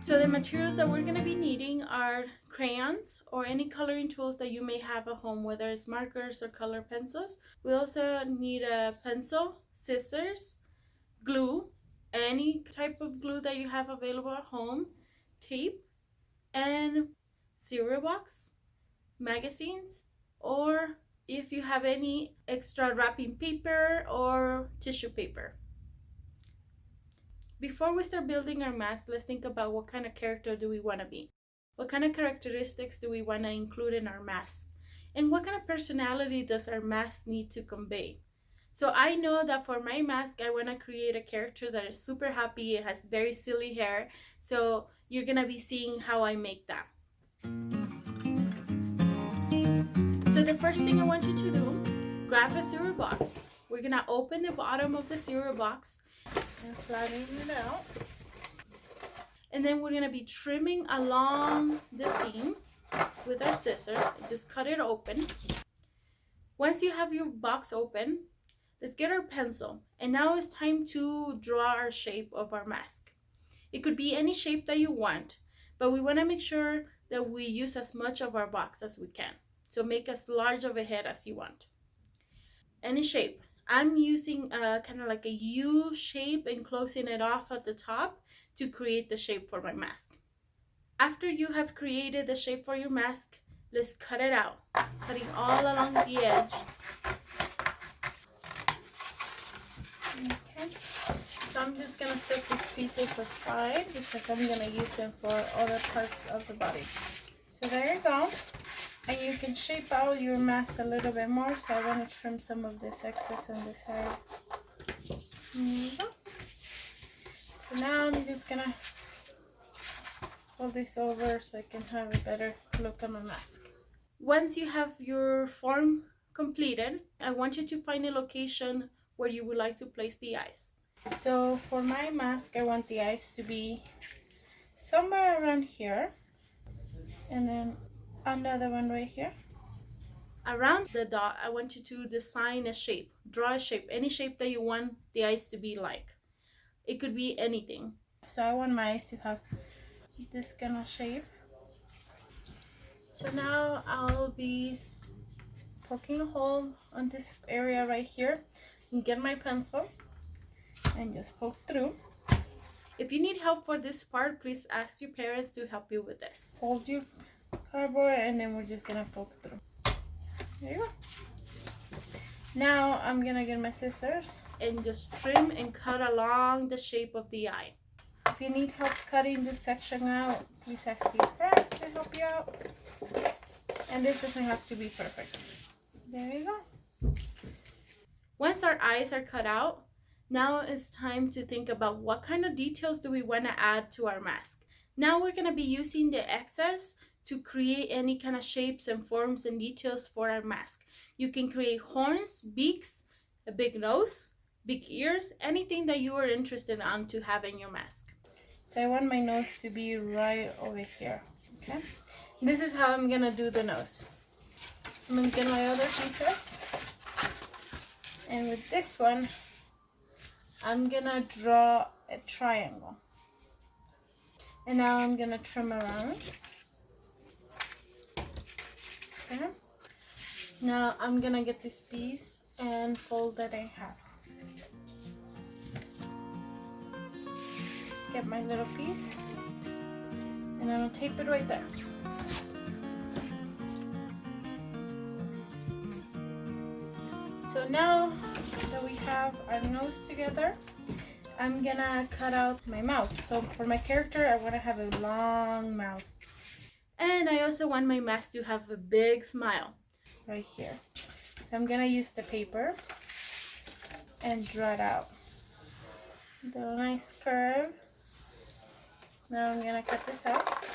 So the materials that we're going to be needing are crayons or any coloring tools that you may have at home, whether it's markers or color pencils. We also need a pencil, scissors, glue, any type of glue that you have available at home, tape, and cereal box, magazines, or if you have any extra wrapping paper or tissue paper. Before we start building our mask, let's think about what kind of character do we want to be? What kind of characteristics do we want to include in our mask? And what kind of personality does our mask need to convey? So I know that for my mask, I want to create a character that is super happy. It has very silly hair. So you're going to be seeing how I make that. So the first thing I want you to do, grab a cereal box. We're going to open the bottom of the cereal box and flatten it out. And then we're going to be trimming along the seam with our scissors. Just cut it open. Once you have your box open, let's get our pencil. And now it's time to draw our shape of our mask. It could be any shape that you want, but we want to make sure that we use as much of our box as we can. So make as large of a head as you want. Any shape. I'm using kind of like a U shape and closing it off at the top to create the shape for my mask. After you have created the shape for your mask, let's cut it out, cutting all along the edge. Okay, so I'm just gonna set these pieces aside because I'm gonna use them for other parts of the body. So there you go. And you can shape out your mask a little bit more, so I want to trim some of this excess on this side. There you go. So now I'm just going to fold this over so I can have a better look on my mask. Once you have your form completed, I want you to find a location where you would like to place the eyes. So for my mask, I want the eyes to be somewhere around here. And then another one right here. Around the dot, I want you to design a shape, draw a shape, any shape that you want the eyes to be like. It could be anything. So I want my eyes to have this kind of shape. So now I'll be poking a hole on this area right here and get my pencil and just poke through. If you need help for this part, please ask your parents to help you with this. Hold your cardboard and then we're just gonna poke through. There you go. Now I'm gonna get my scissors and just trim and cut along the shape of the eye. If you need help cutting this section out, please ask your parents to help you out. And this doesn't have to be perfect. There you go. Once our eyes are cut out, now it's time to think about what kind of details do we want to add to our mask. Now we're gonna be using the excess to create any kind of shapes and forms and details for our mask. You can create horns, beaks, a big nose, big ears, anything that you are interested in to have in your mask. So I want my nose to be right over here, okay? This is how I'm gonna do the nose. I'm gonna get my other pieces. And with this one, I'm gonna draw a triangle. And now I'm gonna trim around. Okay. Now I'm gonna get this piece and fold it in half. Get my little piece and I'm gonna tape it right there. So now that we have our nose together, I'm gonna cut out my mouth. So for my character, I wanna have a long mouth. And I also want my mask to have a big smile right here. So I'm gonna use the paper and draw it out. Do a nice curve. Now I'm gonna cut this out.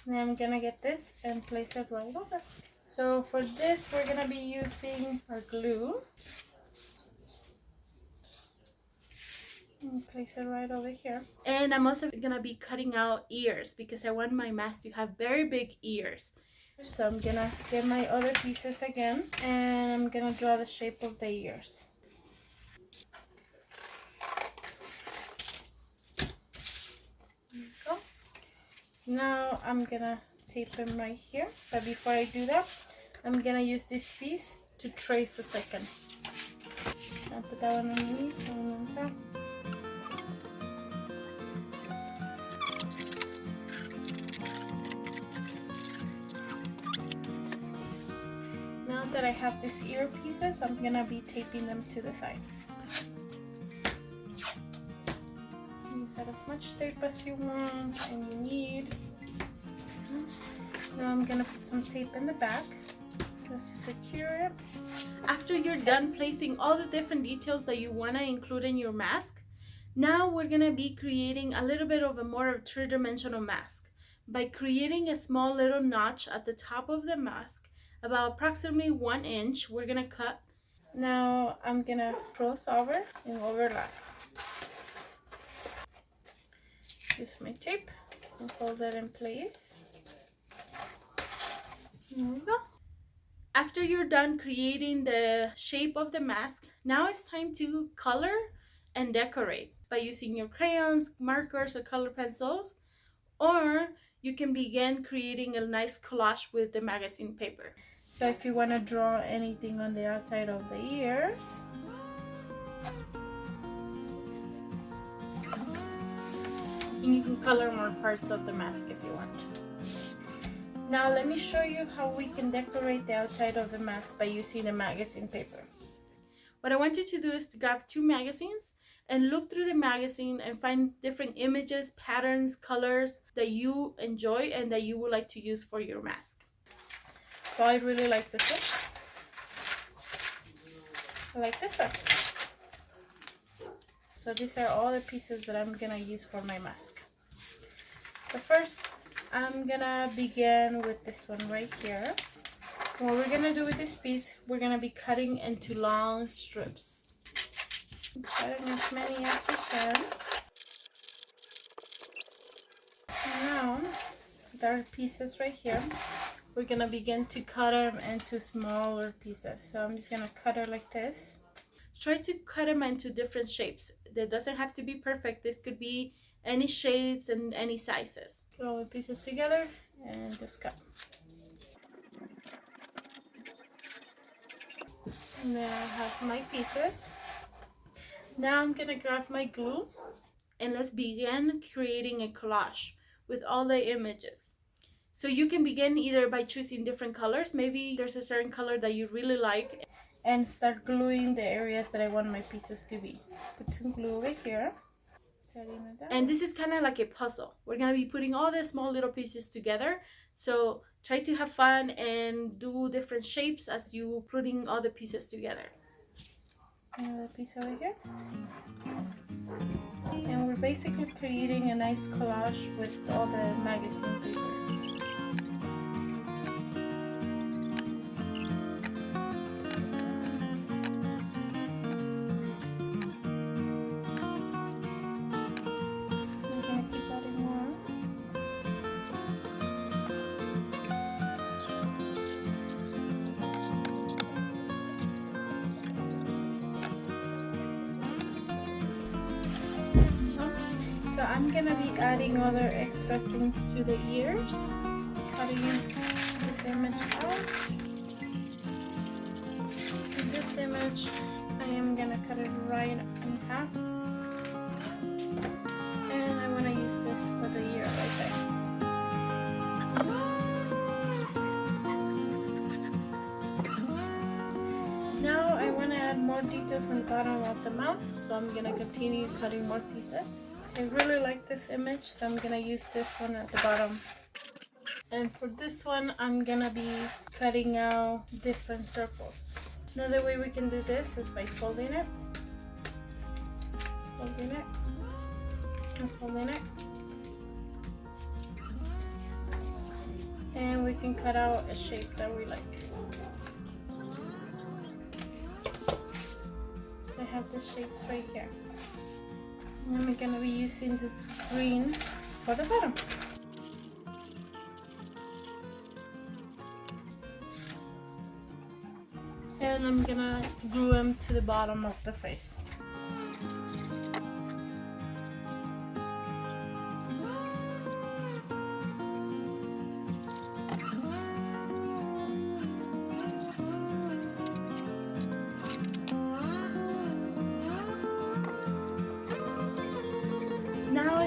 And I'm gonna get this and place it right over. So for this, we're gonna be using our glue. And place it right over here. And I'm also gonna be cutting out ears because I want my mask to have very big ears. So I'm gonna get my other pieces again and I'm gonna draw the shape of the ears. Now I'm gonna tape them right here, but before I do that, I'm gonna use this piece to trace the second. I'll put that one underneath, that one on top. Now that I have these ear pieces, I'm gonna be taping them to the side. Use that as much tape as you want and you need. Now I'm gonna put some tape in the back just to secure it. After you're done placing all the different details that you wanna include in your mask, now we're gonna be creating a little bit of a more three-dimensional mask by creating a small little notch at the top of the mask, about approximately 1 inch. We're gonna cut. Now I'm gonna cross over and overlap. Use my tape and hold that in place. There we go. After you're done creating the shape of the mask, now it's time to color and decorate by using your crayons, markers, or color pencils, or you can begin creating a nice collage with the magazine paper. So if you want to draw anything on the outside of the ears, and you can color more parts of the mask if you want. Now let me show you how we can decorate the outside of the mask by using the magazine paper. What I want you to do is to grab 2 magazines and look through the magazine and find different images, patterns, colors that you enjoy and that you would like to use for your mask. So I really like this one. I like this one. So these are all the pieces that I'm gonna use for my mask. So first, I'm gonna begin with this one right here. What we're gonna do with this piece, we're gonna be cutting into long strips. Cutting as many as you can. Now, with our pieces right here, we're gonna begin to cut them into smaller pieces. So I'm just gonna cut it like this. Try to cut them into different shapes. That doesn't have to be perfect. This could be any shapes and any sizes. Put all the pieces together and just cut. And then I have my pieces. Now I'm gonna grab my glue and let's begin creating a collage with all the images. So you can begin either by choosing different colors. Maybe there's a certain color that you really like, and start gluing the areas that I want my pieces to be. Put some glue over here. And this is kind of like a puzzle. We're gonna be putting all the small little pieces together. So try to have fun and do different shapes as you putting all the pieces together. Another piece over here. And we're basically creating a nice collage with all the magazine paper. So I'm gonna be adding other extra things to the ears. Cutting this image out. This image, I am gonna cut it right in half. And I wanna use this for the ear right there. Now I wanna add more details on the bottom of the mouth, so I'm gonna continue cutting more pieces. I really like this image, so I'm gonna use this one at the bottom. And for this one, I'm gonna be cutting out different circles. Another way we can do this is by folding it, and folding it. And we can cut out a shape that we like. I have the shapes right here. And I'm gonna be using this green for the bottom. And I'm gonna glue them to the bottom of the face.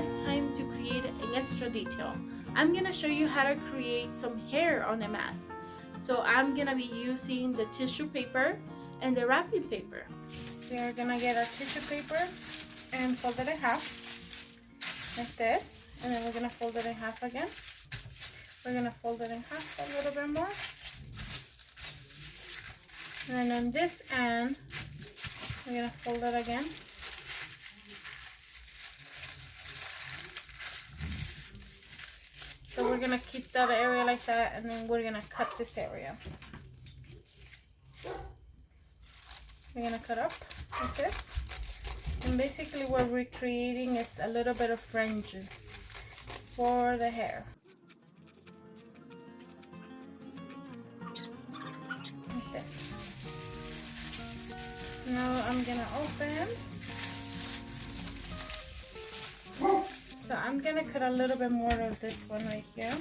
it's time to create an extra detail. I'm gonna show you how to create some hair on a mask. So I'm gonna be using the tissue paper and the wrapping paper. We are gonna get our tissue paper and fold it in half like this, and then we're gonna fold it in half again. We're gonna fold it in half a little bit more, and then on this end we're gonna fold it again. So we're gonna keep that area like that, and then we're gonna cut this area. We're gonna cut up like this. And basically what we're creating is a little bit of fringe for the hair. Like this. Now I'm gonna open. So I'm gonna cut a little bit more of this one right here.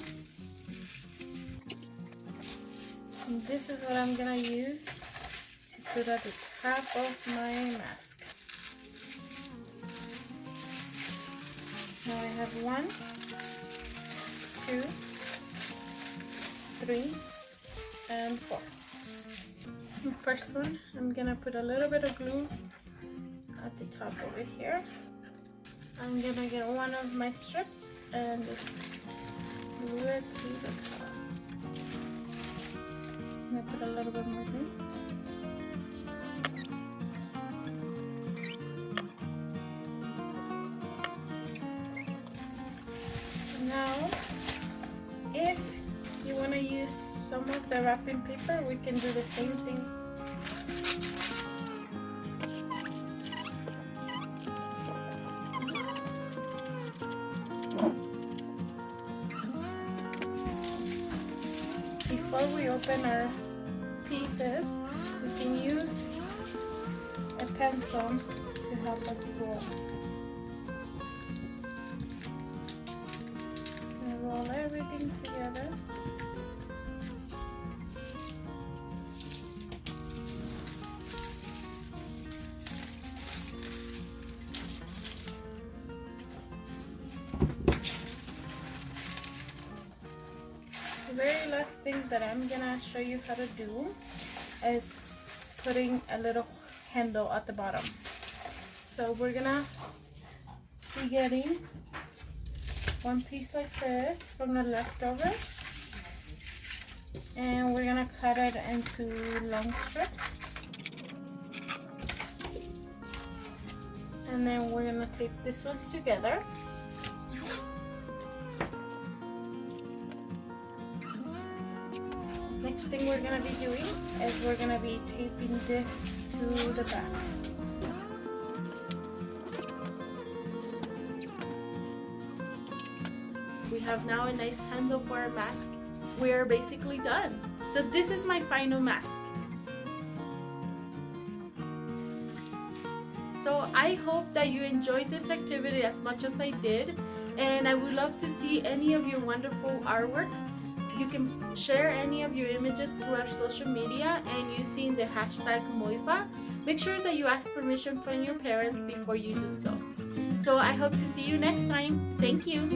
And this is what I'm gonna use to put at the top of my mask. Now I have 1, 2, 3, and 4. The first one, I'm gonna put a little bit of glue at the top over here. I'm gonna get one of my strips and just glue it to the top. I'm gonna put a little bit more glue. Now, if you want to use some of the wrapping paper, we can do the same thing. Before we open our pieces, we can use a pencil to help us roll. Roll everything together. The very last thing that I'm gonna show you how to do is putting a little handle at the bottom. So we're gonna be getting one piece like this from the leftovers, and we're gonna cut it into long strips, and then we're gonna tape these ones together. Next thing we're gonna be doing is we're gonna be taping this to the back. We have now a nice handle for our mask. We're basically done. So this is my final mask. So I hope that you enjoyed this activity as much as I did, and I would love to see any of your wonderful artwork. You can share any of your images through our social media and using the hashtag Moifa. Make sure that you ask permission from your parents before you do so. So I hope to see you next time. Thank you.